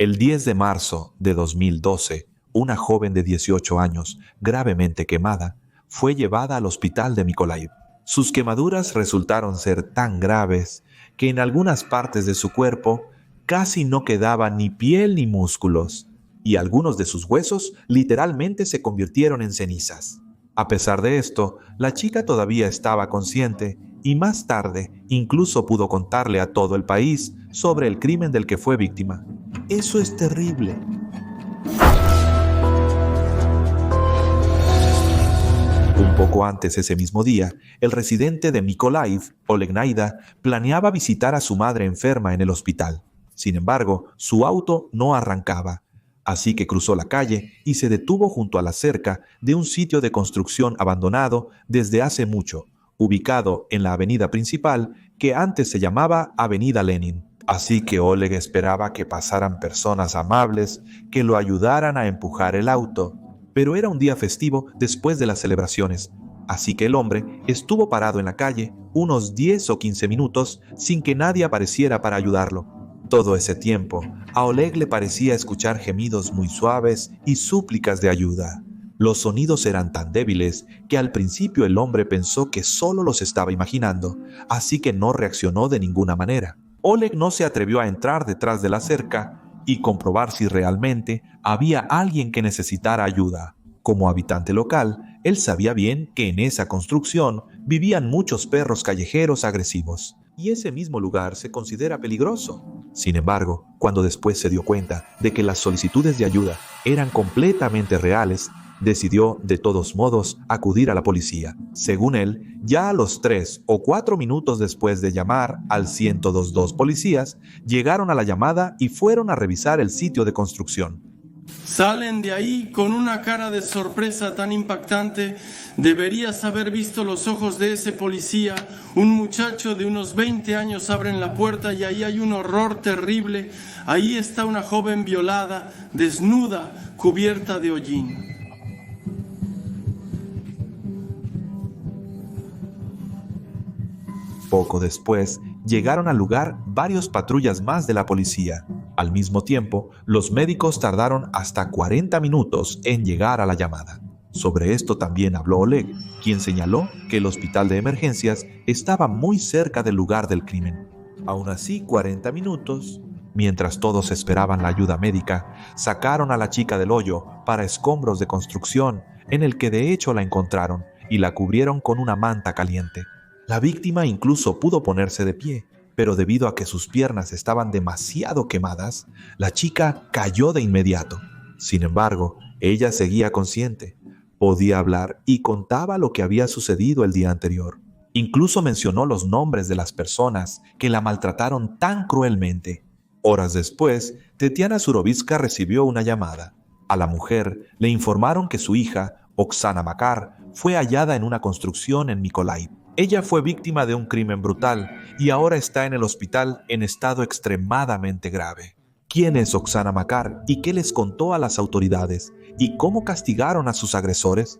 El 10 de marzo de 2012, una joven de 18 años, gravemente quemada, fue llevada al hospital de Mykolaiv. Sus quemaduras resultaron ser tan graves que en algunas partes de su cuerpo casi no quedaba ni piel ni músculos, y algunos de sus huesos literalmente se convirtieron en cenizas. A pesar de esto, la chica todavía estaba consciente y más tarde incluso pudo contarle a todo el país sobre el crimen del que fue víctima. Eso es terrible. Un poco antes ese mismo día, el residente de Mykolaiv, Oleg Naida, planeaba visitar a su madre enferma en el hospital. Sin embargo, su auto no arrancaba, así que cruzó la calle y se detuvo junto a la cerca de un sitio de construcción abandonado desde hace mucho, ubicado en la avenida principal que antes se llamaba Avenida Lenin. Así que Oleg esperaba que pasaran personas amables que lo ayudaran a empujar el auto. Pero era un día festivo después de las celebraciones, así que el hombre estuvo parado en la calle unos 10 o 15 minutos sin que nadie apareciera para ayudarlo. Todo ese tiempo, a Oleg le parecía escuchar gemidos muy suaves y súplicas de ayuda. Los sonidos eran tan débiles que al principio el hombre pensó que solo los estaba imaginando, así que no reaccionó de ninguna manera. Oleg no se atrevió a entrar detrás de la cerca y comprobar si realmente había alguien que necesitara ayuda. Como habitante local, él sabía bien que en esa construcción vivían muchos perros callejeros agresivos, y ese mismo lugar se considera peligroso. Sin embargo, cuando después se dio cuenta de que las solicitudes de ayuda eran completamente reales, decidió de todos modos acudir a la policía. Según él, ya a los 3 o 4 minutos después de llamar al 112 policías, llegaron a la llamada y fueron a revisar el sitio de construcción. Salen de ahí con una cara de sorpresa tan impactante. Deberías haber visto los ojos de ese policía. Un muchacho de unos 20 años abre la puerta y ahí hay un horror terrible. Ahí está una joven violada, desnuda, cubierta de hollín. Poco después, llegaron al lugar varios patrullas más de la policía. Al mismo tiempo, los médicos tardaron hasta 40 minutos en llegar a la llamada. Sobre esto también habló Oleg, quien señaló que el hospital de emergencias estaba muy cerca del lugar del crimen. Aún así, 40 minutos, mientras todos esperaban la ayuda médica, sacaron a la chica del hoyo para escombros de construcción, en el que de hecho la encontraron, y la cubrieron con una manta caliente. La víctima incluso pudo ponerse de pie, pero debido a que sus piernas estaban demasiado quemadas, la chica cayó de inmediato. Sin embargo, ella seguía consciente, podía hablar y contaba lo que había sucedido el día anterior. Incluso mencionó los nombres de las personas que la maltrataron tan cruelmente. Horas después, Tetiana Surovitska recibió una llamada. A la mujer le informaron que su hija, Oksana Makar, fue hallada en una construcción en Mykolaiv. Ella fue víctima de un crimen brutal y ahora está en el hospital en estado extremadamente grave. ¿Quién es Oksana Makar y qué les contó a las autoridades y cómo castigaron a sus agresores?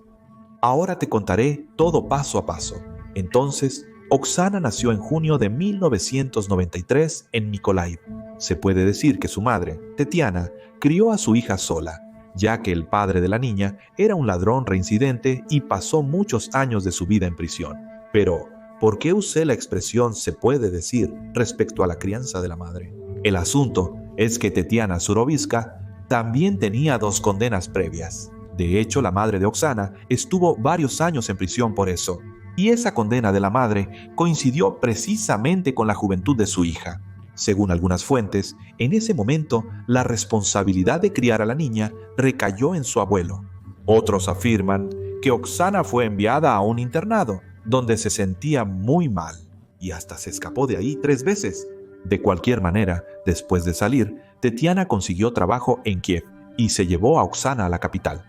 Ahora te contaré todo paso a paso. Entonces, Oksana nació en junio de 1993 en Mykolaiv. Se puede decir que su madre, Tetiana, crió a su hija sola, ya que el padre de la niña era un ladrón reincidente y pasó muchos años de su vida en prisión. Pero, ¿por qué usé la expresión "se puede decir" respecto a la crianza de la madre? El asunto es que Tetiana Surovitska también tenía 2 condenas previas. De hecho, la madre de Oksana estuvo varios años en prisión por eso, y esa condena de la madre coincidió precisamente con la juventud de su hija. Según algunas fuentes, en ese momento la responsabilidad de criar a la niña recayó en su abuelo. Otros afirman que Oksana fue enviada a un internado, donde se sentía muy mal, y hasta se escapó de ahí 3 veces. De cualquier manera, después de salir, Tetiana consiguió trabajo en Kiev y se llevó a Oksana a la capital.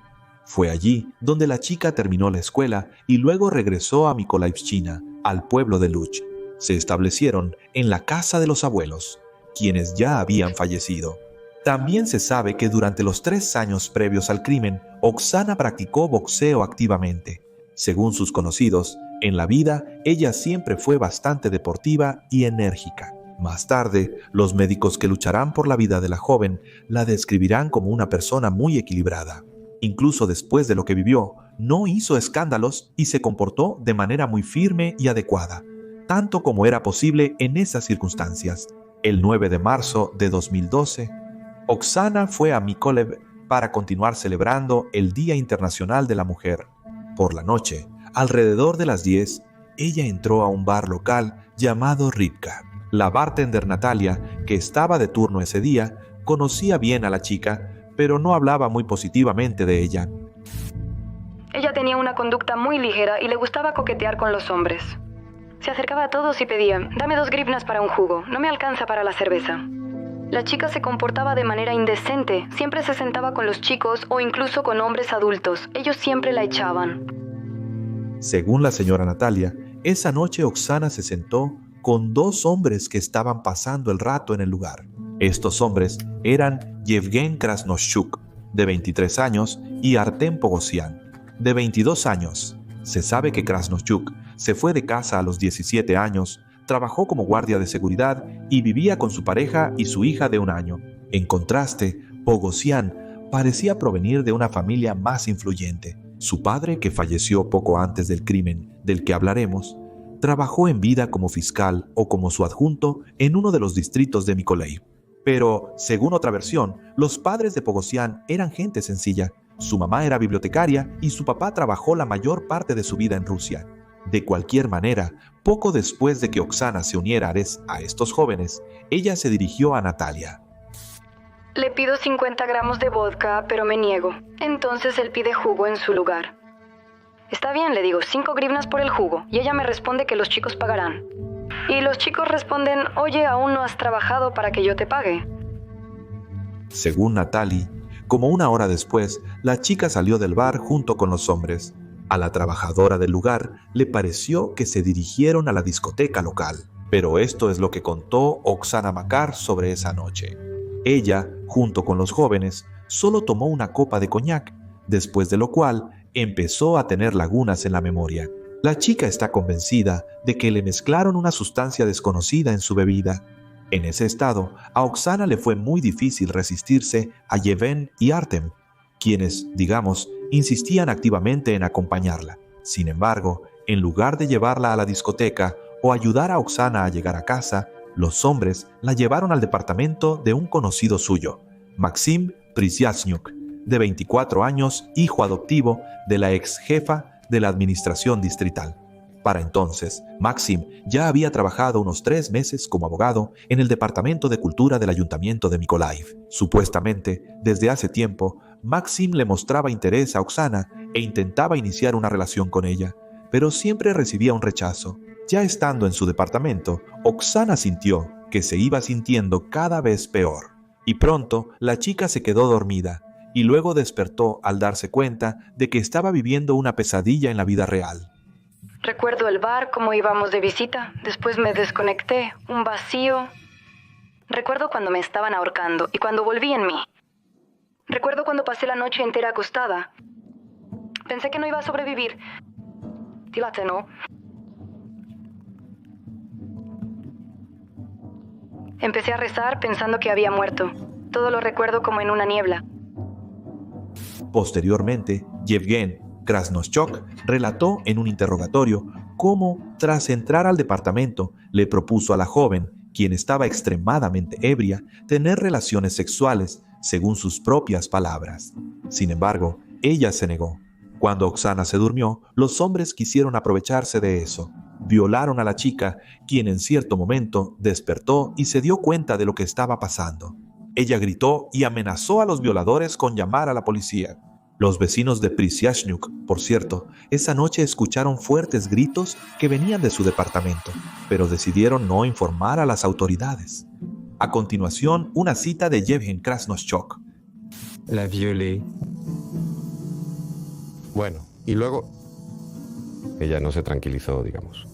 Fue allí donde la chica terminó la escuela y luego regresó a Mykolaivshchina, al pueblo de Luch. Se establecieron en la casa de los abuelos, quienes ya habían fallecido. También se sabe que durante los 3 años previos al crimen, Oksana practicó boxeo activamente. Según sus conocidos, en la vida ella siempre fue bastante deportiva y enérgica. Más tarde, los médicos que lucharán por la vida de la joven la describirán como una persona muy equilibrada. Incluso después de lo que vivió, no hizo escándalos y se comportó de manera muy firme y adecuada, tanto como era posible en esas circunstancias. El 9 de marzo de 2012, Oksana fue a Mykolaiv para continuar celebrando el Día Internacional de la Mujer. Por la noche, alrededor de las 10, ella entró a un bar local llamado Rybka. La bartender Natalia, que estaba de turno ese día, conocía bien a la chica, pero no hablaba muy positivamente de ella. Ella tenía una conducta muy ligera y le gustaba coquetear con los hombres. Se acercaba a todos y pedía: dame 2 grivnas para un jugo, no me alcanza para la cerveza. La chica se comportaba de manera indecente, siempre se sentaba con los chicos o incluso con hombres adultos. Ellos siempre la echaban. Según la señora Natalia, esa noche Oksana se sentó con 2 hombres que estaban pasando el rato en el lugar. Estos hombres eran Yevgen Krasnoshchuk, de 23 años, y Artem Pogosyan, de 22 años. Se sabe que Krasnoshchuk se fue de casa a los 17 años, trabajó como guardia de seguridad y vivía con su pareja y su hija de 1 año. En contraste, Pogosyan parecía provenir de una familia más influyente. Su padre, que falleció poco antes del crimen del que hablaremos, trabajó en vida como fiscal o como su adjunto en uno de los distritos de Mykolaiv. Pero, según otra versión, los padres de Pogosyan eran gente sencilla. Su mamá era bibliotecaria y su papá trabajó la mayor parte de su vida en Rusia. De cualquier manera, poco después de que Oksana se uniera a estos jóvenes, ella se dirigió a Natalia. Le pido 50 gramos de vodka, pero me niego. Entonces él pide jugo en su lugar. Está bien, le digo, 5 grivnas por el jugo, y ella me responde que los chicos pagarán. Y los chicos responden: oye, aún no has trabajado para que yo te pague. Según Natalie, como 1 hora después, la chica salió del bar junto con los hombres. A la trabajadora del lugar le pareció que se dirigieron a la discoteca local. Pero esto es lo que contó Oksana Makar sobre esa noche. Ella, junto con los jóvenes, solo tomó una copa de coñac, después de lo cual empezó a tener lagunas en la memoria. La chica está convencida de que le mezclaron una sustancia desconocida en su bebida. En ese estado, a Oksana le fue muy difícil resistirse a Yevhen y Artem, quienes, digamos, insistían activamente en acompañarla. Sin embargo, en lugar de llevarla a la discoteca o ayudar a Oksana a llegar a casa, los hombres la llevaron al departamento de un conocido suyo, Maxim Prisyasnyuk, de 24 años, hijo adoptivo de la ex jefa de la administración distrital. Para entonces, Maxim ya había trabajado unos 3 meses como abogado en el Departamento de Cultura del Ayuntamiento de Mykolaiv. Supuestamente, desde hace tiempo, Maxim le mostraba interés a Oksana e intentaba iniciar una relación con ella, pero siempre recibía un rechazo. Ya estando en su departamento, Oksana sintió que se iba sintiendo cada vez peor. Y pronto, la chica se quedó dormida y luego despertó al darse cuenta de que estaba viviendo una pesadilla en la vida real. Recuerdo el bar, cómo íbamos de visita. Después me desconecté, un vacío. Recuerdo cuando me estaban ahorcando y cuando volví en mí. Recuerdo cuando pasé la noche entera acostada. Pensé que no iba a sobrevivir. Dílate, ¿no? Empecé a rezar pensando que había muerto. Todo lo recuerdo como en una niebla. Posteriormente, Yevgen Krasnoshchuk relató en un interrogatorio cómo, tras entrar al departamento, le propuso a la joven, quien estaba extremadamente ebria, tener relaciones sexuales, según sus propias palabras. Sin embargo, ella se negó. Cuando Oksana se durmió, los hombres quisieron aprovecharse de eso. Violaron a la chica, quien en cierto momento despertó y se dio cuenta de lo que estaba pasando. Ella gritó y amenazó a los violadores con llamar a la policía. Los vecinos de Prisyasnyuk, por cierto, esa noche escucharon fuertes gritos que venían de su departamento, pero decidieron no informar a las autoridades. A continuación, una cita de Yevhen Krasnoshchuk. La violé. Bueno, y luego ella no se tranquilizó, digamos.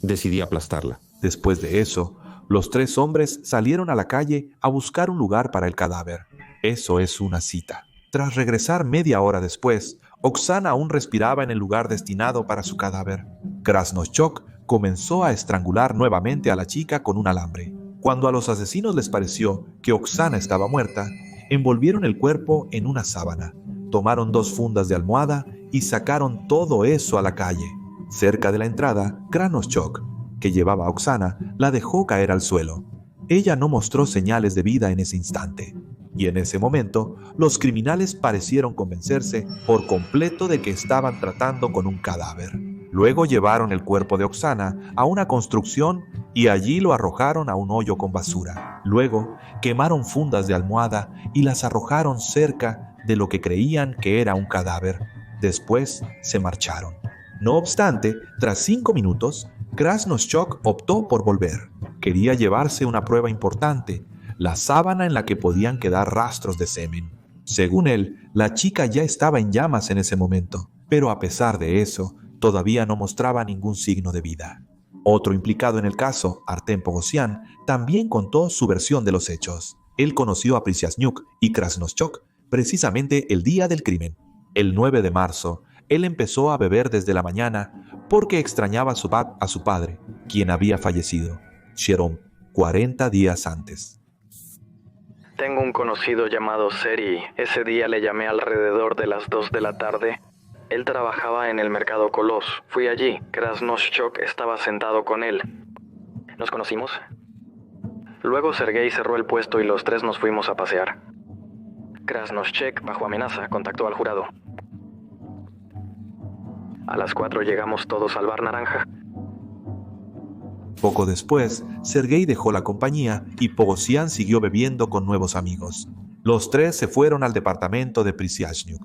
Decidí aplastarla. Después de eso, los 3 hombres salieron a la calle a buscar un lugar para el cadáver. Eso es una cita. Tras regresar media hora después, Oksana aún respiraba en el lugar destinado para su cadáver. Krasnoshchuk comenzó a estrangular nuevamente a la chica con un alambre. Cuando a los asesinos les pareció que Oksana estaba muerta, envolvieron el cuerpo en una sábana, tomaron 2 fundas de almohada y sacaron todo eso a la calle. Cerca de la entrada, Krasnoschok, que llevaba a Oksana, la dejó caer al suelo. Ella no mostró señales de vida en ese instante. Y en ese momento, los criminales parecieron convencerse por completo de que estaban tratando con un cadáver. Luego llevaron el cuerpo de Oksana a una construcción y allí lo arrojaron a un hoyo con basura. Luego, quemaron fundas de almohada y las arrojaron cerca de lo que creían que era un cadáver. Después, se marcharon. No obstante, tras 5 minutos, Krasnoschok optó por volver. Quería llevarse una prueba importante, la sábana en la que podían quedar rastros de semen. Según él, la chica ya estaba en llamas en ese momento, pero a pesar de eso, todavía no mostraba ningún signo de vida. Otro implicado en el caso, Artem Pogosyan, también contó su versión de los hechos. Él conoció a Prisyaznyuk y Krasnoschok precisamente el día del crimen. El 9 de marzo, él empezó a beber desde la mañana porque extrañaba a su padre, quien había fallecido, Sherom, 40 días antes. Tengo un conocido llamado Seri. Ese día le llamé alrededor de las 2 de la tarde. Él trabajaba en el mercado Kolos. Fui allí. Krasnoschok estaba sentado con él. Nos conocimos. Luego Sergei cerró el puesto y los 3 nos fuimos a pasear. Krasnoschok, bajo amenaza, contactó al jurado. A las 4 llegamos todos al bar Naranja. Poco después, Sergei dejó la compañía y Pogosyan siguió bebiendo con nuevos amigos. Los 3 se fueron al departamento de Prisyaznyuk.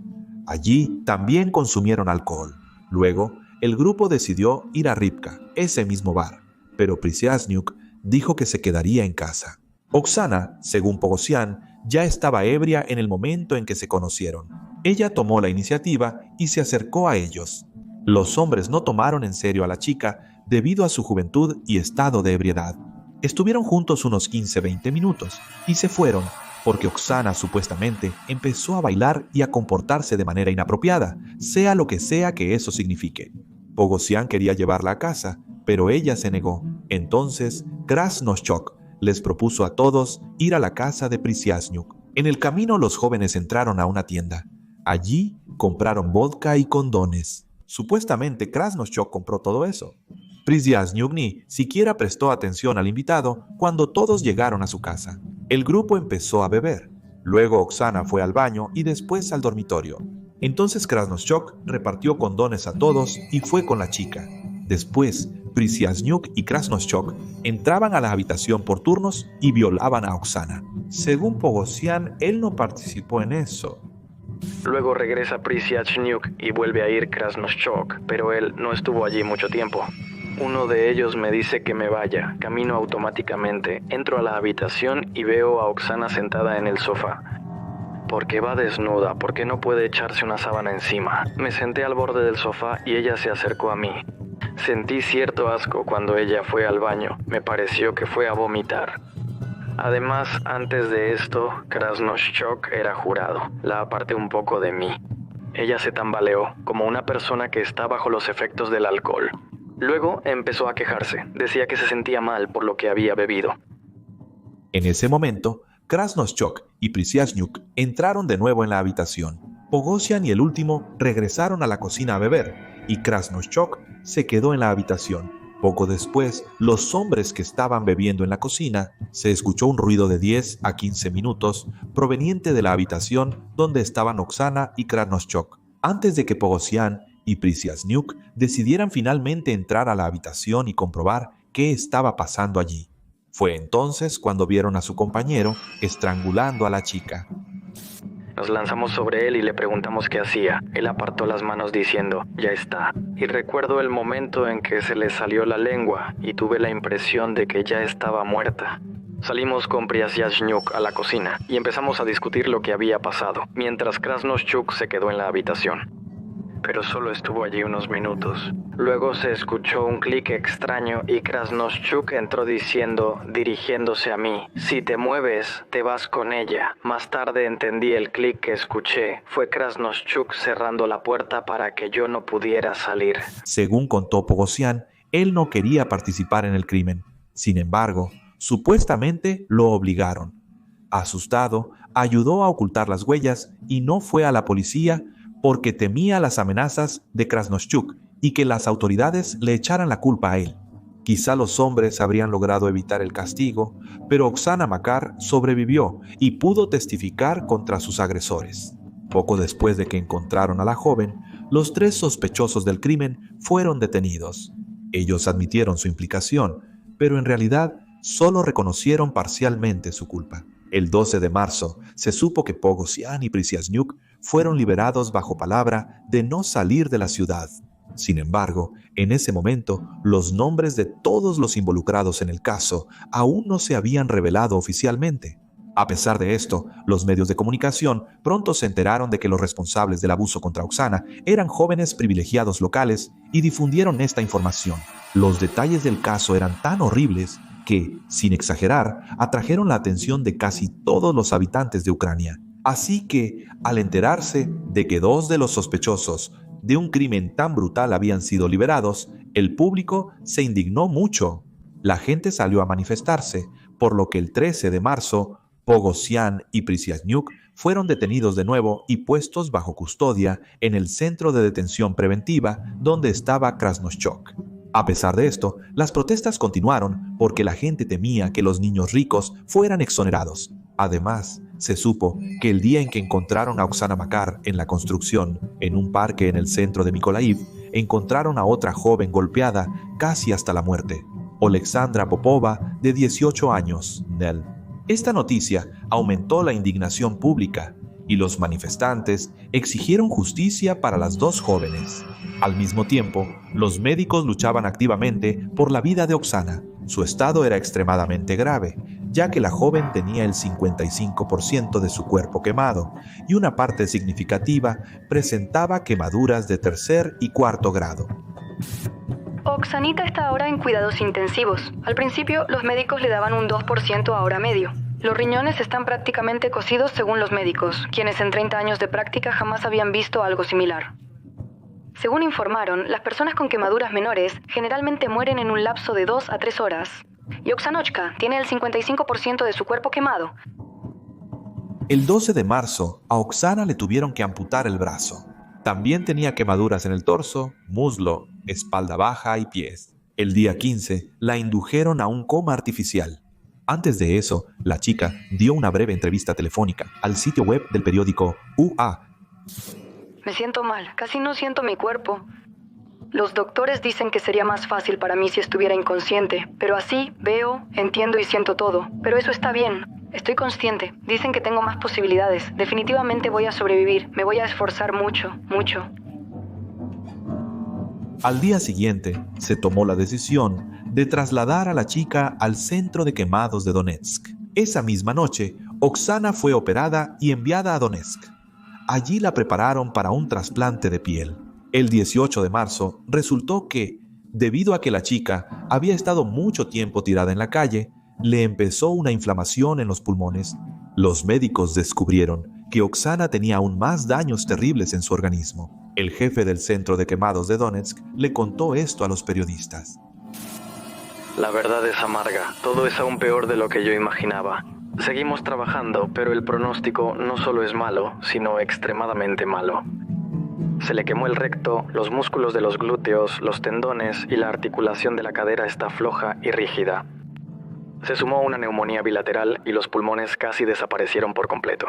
Allí también consumieron alcohol. Luego, el grupo decidió ir a Rivka, ese mismo bar, pero Prisyaznyuk dijo que se quedaría en casa. Oksana, según Pogosyan, ya estaba ebria en el momento en que se conocieron. Ella tomó la iniciativa y se acercó a ellos. Los hombres no tomaron en serio a la chica debido a su juventud y estado de ebriedad. Estuvieron juntos unos 15-20 minutos y se fueron porque Oksana supuestamente empezó a bailar y a comportarse de manera inapropiada, sea lo que sea que eso signifique. Pogosyan quería llevarla a casa, pero ella se negó. Entonces, Krasnoschok les propuso a todos ir a la casa de Prisyaznyuk. En el camino los jóvenes entraron a una tienda. Allí compraron vodka y condones. Supuestamente Krasnoschok compró todo eso. Prisyaznyuk ni siquiera prestó atención al invitado cuando todos llegaron a su casa. El grupo empezó a beber. Luego Oksana fue al baño y después al dormitorio. Entonces Krasnoschok repartió condones a todos y fue con la chica. Después, Prisyaznyuk y Krasnoschok entraban a la habitación por turnos y violaban a Oksana. Según Pogosyan, él no participó en eso. Luego regresa Prisyaznyuk y vuelve a ir Krasnoschok, pero él no estuvo allí mucho tiempo. Uno de ellos me dice que me vaya. Camino automáticamente. Entro a la habitación y veo a Oksana sentada en el sofá. ¿Por qué va desnuda? ¿Por qué no puede echarse una sábana encima? Me senté al borde del sofá y ella se acercó a mí. Sentí cierto asco cuando ella fue al baño. Me pareció que fue a vomitar. Además, antes de esto, Krasnoschok era jurado. La aparté un poco de mí. Ella se tambaleó, como una persona que está bajo los efectos del alcohol. Luego empezó a quejarse. Decía que se sentía mal por lo que había bebido. En ese momento, Krasnoschok y Prisyaznyuk entraron de nuevo en la habitación. Pogosyan y el último regresaron a la cocina a beber, y Krasnoschok se quedó en la habitación. Poco después, los hombres que estaban bebiendo en la cocina, se escuchó un ruido de 10 a 15 minutos proveniente de la habitación donde estaban Oksana y Krasnoschok. Antes de que Pogosyan y Prisyaznyuk decidieran finalmente entrar a la habitación y comprobar qué estaba pasando allí. Fue entonces cuando vieron a su compañero estrangulando a la chica. Nos lanzamos sobre él y le preguntamos qué hacía. Él apartó las manos diciendo, ya está. Y recuerdo el momento en que se le salió la lengua y tuve la impresión de que ya estaba muerta. Salimos con Prisyaznyuk a la cocina y empezamos a discutir lo que había pasado, mientras Krasnoschok se quedó en la habitación. Pero solo estuvo allí unos minutos. Luego se escuchó un clic extraño y Krasnoschok entró dirigiéndose a mí. Si te mueves, te vas con ella. Más tarde entendí el clic que escuché. Fue Krasnoschok cerrando la puerta para que yo no pudiera salir. Según contó Pogosyan, él no quería participar en el crimen. Sin embargo, Supuestamente lo obligaron. Asustado, ayudó a ocultar las huellas y no fue a la policía porque temía las amenazas de Krasnoshchuk y que las autoridades le echaran la culpa a él. Quizá los hombres habrían logrado evitar el castigo, pero Oksana Makar sobrevivió y pudo testificar contra sus agresores. Poco después de que encontraron a la joven, los 3 sospechosos del crimen fueron detenidos. Ellos admitieron su implicación, pero en realidad solo reconocieron parcialmente su culpa. El 12 de marzo se supo que Pogosyan y Prisyaznyuk fueron liberados bajo palabra de no salir de la ciudad. Sin embargo, en ese momento, los nombres de todos los involucrados en el caso aún no se habían revelado oficialmente. A pesar de esto, los medios de comunicación pronto se enteraron de que los responsables del abuso contra Oksana eran jóvenes privilegiados locales y difundieron esta información. Los detalles del caso eran tan horribles que, sin exagerar, atrajeron la atención de casi todos los habitantes de Ucrania. Así que, al enterarse de que 2 de los sospechosos de un crimen tan brutal habían sido liberados, el público se indignó mucho. La gente salió a manifestarse, por lo que el 13 de marzo, Pogosyan y Prisyaznyuk fueron detenidos de nuevo y puestos bajo custodia en el centro de detención preventiva donde estaba Krasnoshchok. A pesar de esto, las protestas continuaron porque la gente temía que los niños ricos fueran exonerados. Además, se supo que el día en que encontraron a Oksana Makar en la construcción, en un parque en el centro de Mykolaiv, encontraron a otra joven golpeada casi hasta la muerte, Oleksandra Popova, de 18 años, Nell. Esta noticia aumentó la indignación pública y los manifestantes exigieron justicia para las 2 jóvenes. Al mismo tiempo, los médicos luchaban activamente por la vida de Oksana. Su estado era extremadamente grave, ya que la joven tenía el 55% de su cuerpo quemado y una parte significativa presentaba quemaduras de 3er y 4.º grado. Oksanita está ahora en cuidados intensivos. Al principio, los médicos le daban un 2% ahora medio. Los riñones están prácticamente cocidos según los médicos, quienes en 30 años de práctica jamás habían visto algo similar. Según informaron, las personas con quemaduras menores generalmente mueren en un lapso de 2 a 3 horas. Y Oksanochka tiene el 55% de su cuerpo quemado. El 12 de marzo, a Oksana le tuvieron que amputar el brazo. También tenía quemaduras en el torso, muslo, espalda baja y pies. El día 15, la indujeron a un coma artificial. Antes de eso, la chica dio una breve entrevista telefónica al sitio web del periódico UA. Me siento mal, casi no siento mi cuerpo. Los doctores dicen que sería más fácil para mí si estuviera inconsciente, pero así veo, entiendo y siento todo. Pero eso está bien. Estoy consciente. Dicen que tengo más posibilidades. Definitivamente voy a sobrevivir. Me voy a esforzar mucho, mucho. Al día siguiente, se tomó la decisión de trasladar a la chica al centro de quemados de Donetsk. Esa misma noche, Oksana fue operada y enviada a Donetsk. Allí la prepararon para un trasplante de piel. El 18 de marzo resultó que, debido a que la chica había estado mucho tiempo tirada en la calle, le empezó una inflamación en los pulmones. Los médicos descubrieron que Oksana tenía aún más daños terribles en su organismo. El jefe del centro de quemados de Donetsk le contó esto a los periodistas. La verdad es amarga. Todo es aún peor de lo que yo imaginaba. Seguimos trabajando, pero el pronóstico no solo es malo, sino extremadamente malo. Se le quemó el recto, los músculos de los glúteos, los tendones y la articulación de la cadera está floja y rígida. Se sumó una neumonía bilateral y los pulmones casi desaparecieron por completo.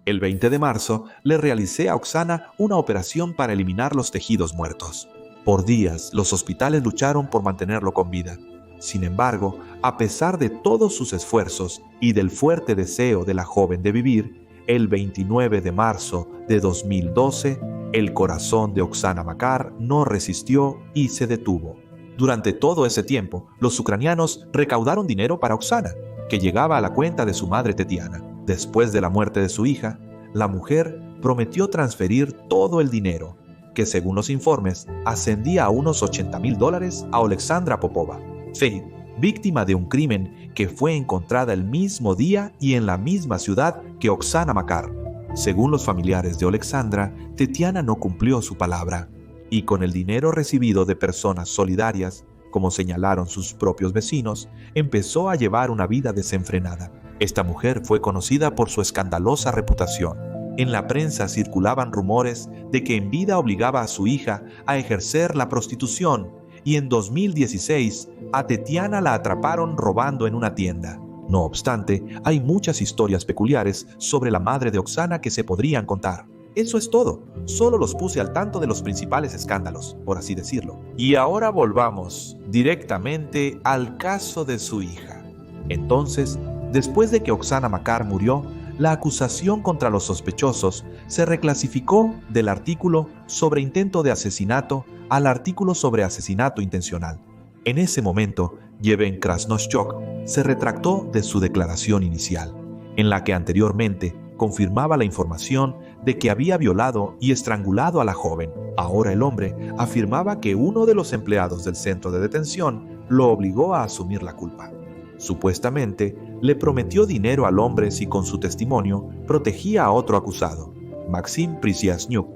El 20 de marzo le realicé a Oksana una operación para eliminar los tejidos muertos. Por días, los hospitales lucharon por mantenerlo con vida. Sin embargo, a pesar de todos sus esfuerzos y del fuerte deseo de la joven de vivir, el 29 de marzo de 2012, el corazón de Oksana Makar no resistió y se detuvo. Durante todo ese tiempo, los ucranianos recaudaron dinero para Oksana, que llegaba a la cuenta de su madre Tetiana. Después de la muerte de su hija, la mujer prometió transferir todo el dinero, que según los informes ascendía a unos $80,000 a Oleksandra Popova, Faith, víctima de un crimen que fue encontrada el mismo día y en la misma ciudad que Oksana Makar. Según los familiares de Oleksandra, Tetiana no cumplió su palabra, y con el dinero recibido de personas solidarias, como señalaron sus propios vecinos, empezó a llevar una vida desenfrenada. Esta mujer fue conocida por su escandalosa reputación. En la prensa circulaban rumores de que en vida obligaba a su hija a ejercer la prostitución, y en 2016 a Tetiana la atraparon robando en una tienda. No obstante, hay muchas historias peculiares sobre la madre de Oksana que se podrían contar. Eso es todo, solo los puse al tanto de los principales escándalos, por así decirlo. Y ahora volvamos directamente al caso de su hija. Entonces, después de que Oksana Makar murió, la acusación contra los sospechosos se reclasificó del artículo sobre intento de asesinato al artículo sobre asesinato intencional. En ese momento, Yevhen Krasnoshchok se retractó de su declaración inicial, en la que anteriormente confirmaba la información de que había violado y estrangulado a la joven. Ahora el hombre afirmaba que uno de los empleados del centro de detención lo obligó a asumir la culpa. Supuestamente, le prometió dinero al hombre si con su testimonio protegía a otro acusado, Maxim Prisyaznyuk.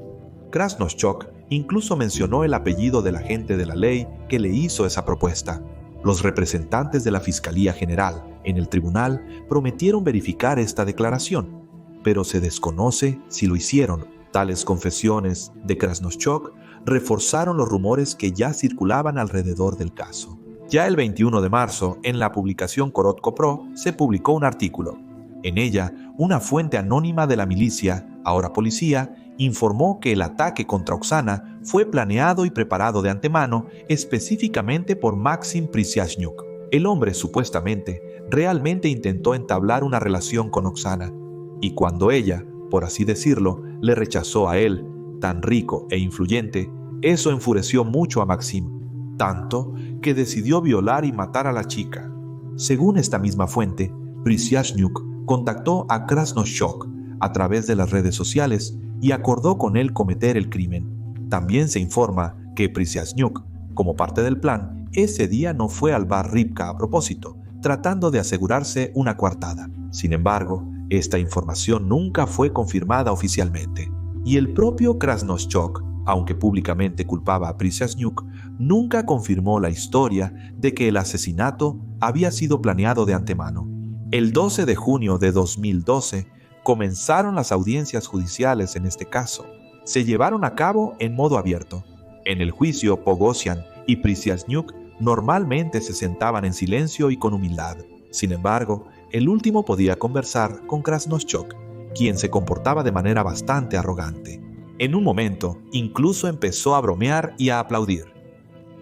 Krasnoshchok incluso mencionó el apellido del agente de la ley que le hizo esa propuesta. Los representantes de la Fiscalía General en el tribunal prometieron verificar esta declaración, pero se desconoce si lo hicieron. Tales confesiones de Krasnoshchok reforzaron los rumores que ya circulaban alrededor del caso. Ya el 21 de marzo, en la publicación Korotko Pro, se publicó un artículo. En ella, una fuente anónima de la milicia, ahora policía, informó que el ataque contra Oksana fue planeado y preparado de antemano específicamente por Maxim Prisyaznyuk. El hombre, supuestamente, realmente intentó entablar una relación con Oksana, y cuando ella, por así decirlo, le rechazó a él, tan rico e influyente, eso enfureció mucho a Maxim, tanto que decidió violar y matar a la chica. Según esta misma fuente, Prisyaznyuk contactó a Krasnoshchok a través de las redes sociales y acordó con él cometer el crimen. También se informa que Prisyaznyuk, como parte del plan, ese día no fue al bar Rivka a propósito, tratando de asegurarse una coartada. Sin embargo, esta información nunca fue confirmada oficialmente, y el propio Krasnoshchok, aunque públicamente culpaba a Prisyaznyuk, nunca confirmó la historia de que el asesinato había sido planeado de antemano. El 12 de junio de 2012 comenzaron las audiencias judiciales en este caso. Se llevaron a cabo en modo abierto. En el juicio, Pogosyan y Prisyaznyuk normalmente se sentaban en silencio y con humildad. Sin embargo, el último podía conversar con Krasnoshchok, quien se comportaba de manera bastante arrogante. En un momento, incluso empezó a bromear y a aplaudir.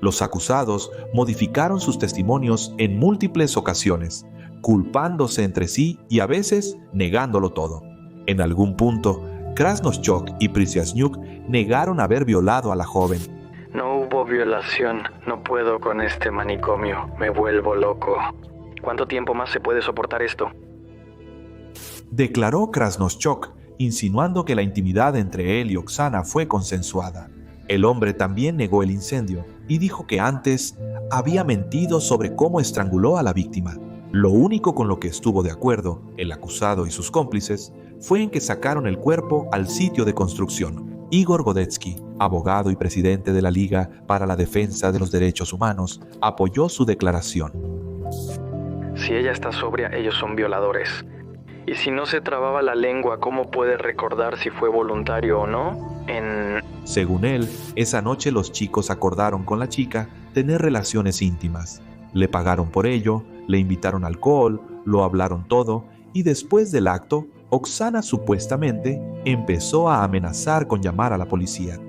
Los acusados modificaron sus testimonios en múltiples ocasiones, culpándose entre sí y a veces negándolo todo. En algún punto, Krasnoshchok y Prisyaznyuk negaron haber violado a la joven. No hubo violación, no puedo con este manicomio, me vuelvo loco. ¿Cuánto tiempo más se puede soportar esto? Declaró Krasnoshchok, insinuando que la intimidad entre él y Oksana fue consensuada. El hombre también negó el incendio y dijo que antes había mentido sobre cómo estranguló a la víctima. Lo único con lo que estuvo de acuerdo el acusado y sus cómplices fue en que sacaron el cuerpo al sitio de construcción. Igor Godetsky, abogado y presidente de la Liga para la Defensa de los Derechos Humanos, apoyó su declaración. Si ella está sobria, ellos son violadores. Y si no se trababa la lengua, ¿cómo puede recordar si fue voluntario o no? Según él, esa noche los chicos acordaron con la chica tener relaciones íntimas. Le pagaron por ello, le invitaron alcohol, lo hablaron todo, y después del acto, Oksana supuestamente empezó a amenazar con llamar a la policía.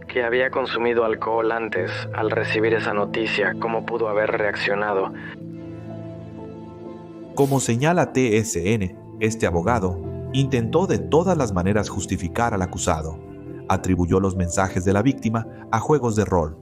Que había consumido alcohol antes, al recibir esa noticia, ¿cómo pudo haber reaccionado? Como señala TSN, este abogado intentó de todas las maneras justificar al acusado. Atribuyó los mensajes de la víctima a juegos de rol.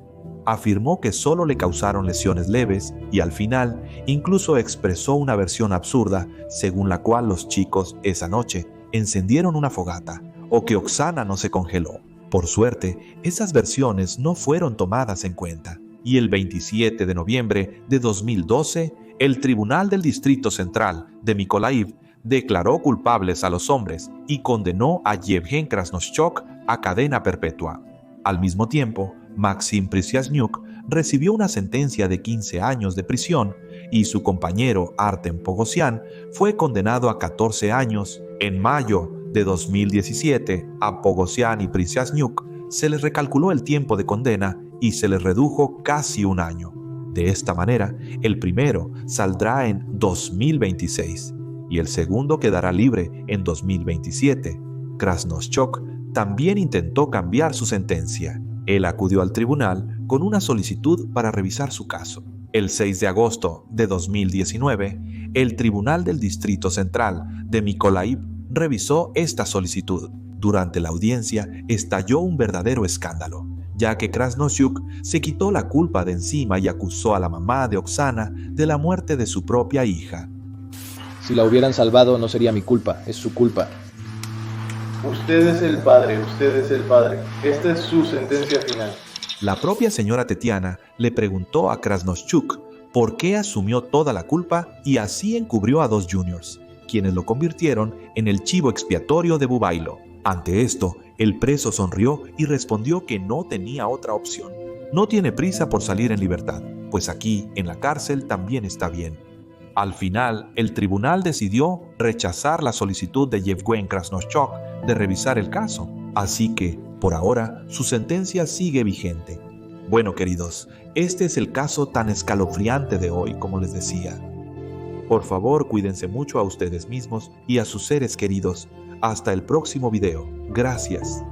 Afirmó que solo le causaron lesiones leves y al final incluso expresó una versión absurda según la cual los chicos esa noche encendieron una fogata o que Oksana no se congeló. Por suerte, esas versiones no fueron tomadas en cuenta y el 27 de noviembre de 2012, el Tribunal del Distrito Central de Mykolaiv declaró culpables a los hombres y condenó a Yevhen Krasnoshchok a cadena perpetua. Al mismo tiempo, Maxim Prisyasnyuk, recibió una sentencia de 15 años de prisión y su compañero Artem Pogosyan fue condenado a 14 años. En mayo de 2017, a Pogosyan y Prisyasnyuk se les recalculó el tiempo de condena y se les redujo casi un año. De esta manera, el primero saldrá en 2026 y el segundo quedará libre en 2027. Krasnoschok también intentó cambiar su sentencia. Él acudió al tribunal con una solicitud para revisar su caso. El 6 de agosto de 2019, el Tribunal del Distrito Central de Mykolaiv revisó esta solicitud. Durante la audiencia estalló un verdadero escándalo, ya que Krasnoschuk se quitó la culpa de encima y acusó a la mamá de Oksana de la muerte de su propia hija. Si la hubieran salvado no sería mi culpa, es su culpa. Usted es el padre, usted es el padre. Esta es su sentencia final. La propia señora Tetiana le preguntó a Krasnoschuk por qué asumió toda la culpa y así encubrió a dos juniors, quienes lo convirtieron en el chivo expiatorio de Bubailo. Ante esto, el preso sonrió y respondió que no tenía otra opción. No tiene prisa por salir en libertad, pues aquí, en la cárcel, también está bien. Al final, el tribunal decidió rechazar la solicitud de Yevgeny Krasnoschok de revisar el caso, así que, por ahora, su sentencia sigue vigente. Bueno, queridos, este es el caso tan escalofriante de hoy, como les decía. Por favor, cuídense mucho a ustedes mismos y a sus seres queridos. Hasta el próximo video. Gracias.